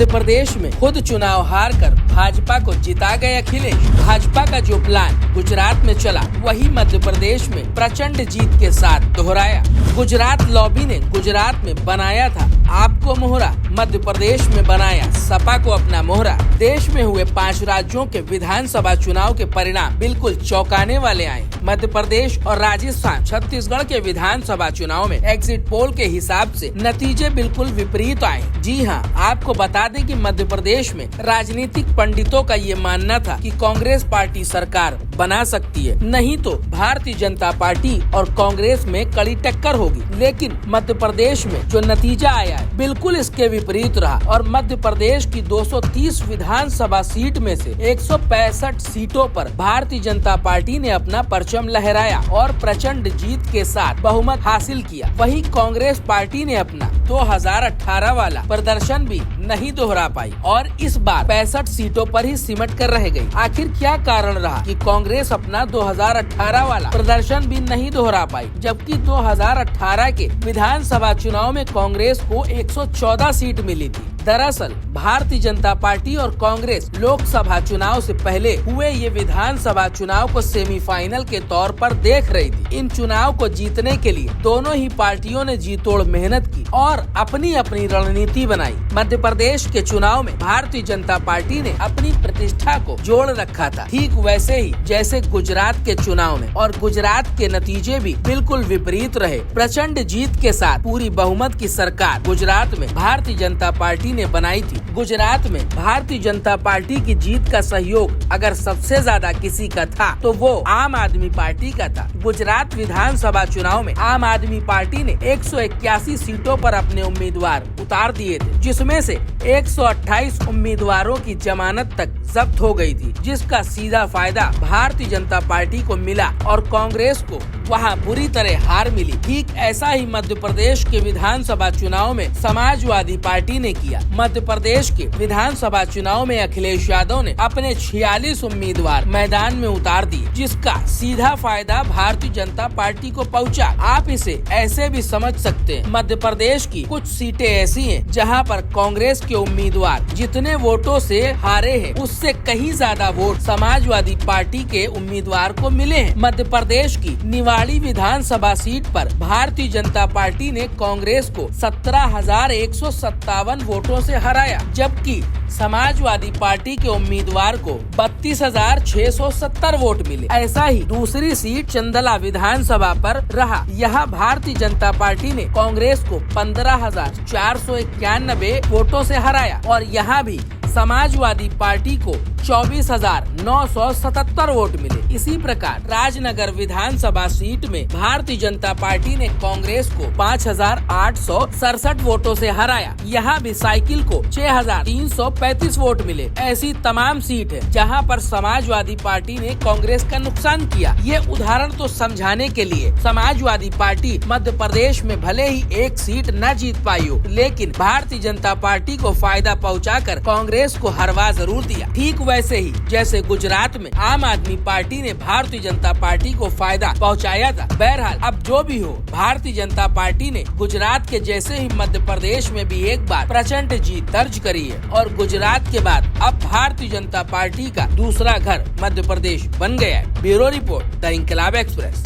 मध्य प्रदेश में खुद चुनाव हार कर भाजपा को जिता गए अखिलेश। भाजपा का जो प्लान गुजरात में चला वही मध्य प्रदेश में प्रचंड जीत के साथ दोहराया। गुजरात लॉबी ने गुजरात में बनाया था आपको मोहरा, मध्य प्रदेश में बनाया सपा को अपना मोहरा। देश में हुए 5 राज्यों के विधानसभा चुनाव के परिणाम बिल्कुल चौंकाने वाले आए। मध्य प्रदेश और राजस्थान, छत्तीसगढ़ के विधानसभा चुनाव में एग्जिट पोल के हिसाब से नतीजे बिल्कुल विपरीत आए। जी हां, आपको बता दें कि मध्य प्रदेश में राजनीतिक पंडितों का ये मानना था कि कांग्रेस पार्टी सरकार बना सकती है, नहीं तो भारतीय जनता पार्टी और कांग्रेस में कड़ी टक्कर होगी। लेकिन मध्य प्रदेश में जो नतीजा आया है बिल्कुल इसके विपरीत रहा और मध्य प्रदेश की 230 विधानसभा सीट में से 165 सीटों पर भारतीय जनता पार्टी ने अपना परचम लहराया और प्रचंड जीत के साथ बहुमत हासिल किया। वहीं कांग्रेस पार्टी ने अपना 2018 वाला प्रदर्शन भी नहीं दोहरा पाई और इस बार 65 सीटों पर ही सिमट कर रह गई। आखिर क्या कारण रहा कि कांग्रेस अपना 2018 वाला प्रदर्शन भी नहीं दोहरा पाई, जबकि 2018 के विधानसभा चुनाव में कांग्रेस को 114 सीट मिली थी। दरअसल भारतीय जनता पार्टी और कांग्रेस लोकसभा चुनाव से पहले हुए ये विधानसभा चुनाव को सेमीफाइनल के तौर पर देख रही थी। इन चुनाव को जीतने के लिए दोनों ही पार्टियों ने जी तोड़ मेहनत की और अपनी अपनी रणनीति बनाई। मध्य प्रदेश के चुनाव में भारतीय जनता पार्टी ने अपनी प्रतिष्ठा को जोड़ रखा था, ठीक वैसे ही जैसे गुजरात के चुनाव में, और गुजरात के नतीजे भी बिल्कुल विपरीत रहे। प्रचंड जीत के साथ पूरी बहुमत की सरकार गुजरात में भारतीय जनता पार्टी ने बनाई थी। गुजरात में भारतीय जनता पार्टी की जीत का सहयोग अगर सबसे ज्यादा किसी का था तो वो आम आदमी पार्टी का था। गुजरात विधानसभा चुनाव में आम आदमी पार्टी ने 181 सीटों पर अपने उम्मीदवार उतार दिए थे, जिसमें से 128 उम्मीदवारों की जमानत तक जब्त हो गई थी, जिसका सीधा फायदा भारतीय जनता पार्टी को मिला और कांग्रेस को वहां बुरी तरह हार मिली। ठीक ऐसा ही मध्य प्रदेश के विधानसभा चुनाव में समाजवादी पार्टी ने किया। मध्य प्रदेश के विधानसभा चुनाव में अखिलेश यादव ने अपने 46 उम्मीदवार मैदान में उतार दिए, जिसका सीधा फायदा भारतीय जनता पार्टी को पहुंचा। आप इसे ऐसे भी समझ सकते हैं, मध्य प्रदेश की कुछ सीटें ऐसी हैं जहां पर कांग्रेस के उम्मीदवार जितने वोटों से हारे हैं उससे कहीं ज्यादा वोट समाजवादी पार्टी के उम्मीदवार को मिले हैं। मध्य प्रदेश की निवाड़ी विधानसभा सीट पर भारतीय जनता पार्टी ने कांग्रेस को 17,157 वोटों से हराया, जबकि समाजवादी पार्टी के उम्मीदवार को 32,670 वोट मिले। ऐसा ही दूसरी सीट चंदला विधानसभा पर रहा। यहाँ भारतीय जनता पार्टी ने कांग्रेस को 15,491 वोटों से हराया और यहाँ भी समाजवादी पार्टी को 24,977 वोट मिले। इसी प्रकार राजनगर विधानसभा सीट में भारतीय जनता पार्टी ने कांग्रेस को 5,867 वोटों से हराया। यहाँ भी साइकिल को 6,335 वोट मिले। ऐसी तमाम सीट है जहाँ पर समाजवादी पार्टी ने कांग्रेस का नुकसान किया। ये उदाहरण तो समझाने के लिए समाजवादी पार्टी मध्य प्रदेश में भले ही एक सीट न जीत पाई हो, लेकिन भारतीय जनता पार्टी को फायदा पहुँचाकर कांग्रेस को हरवा जरूर दिया। ठीक वैसे ही जैसे गुजरात में आम आदमी पार्टी ने भारतीय जनता पार्टी को फायदा पहुंचाया था। बहरहाल अब जो भी हो, भारतीय जनता पार्टी ने गुजरात के जैसे ही मध्य प्रदेश में भी एक बार प्रचंड जीत दर्ज करी है और गुजरात के बाद अब भारतीय जनता पार्टी का दूसरा घर मध्य प्रदेश बन गया है। Bureau report, the Inquilab express.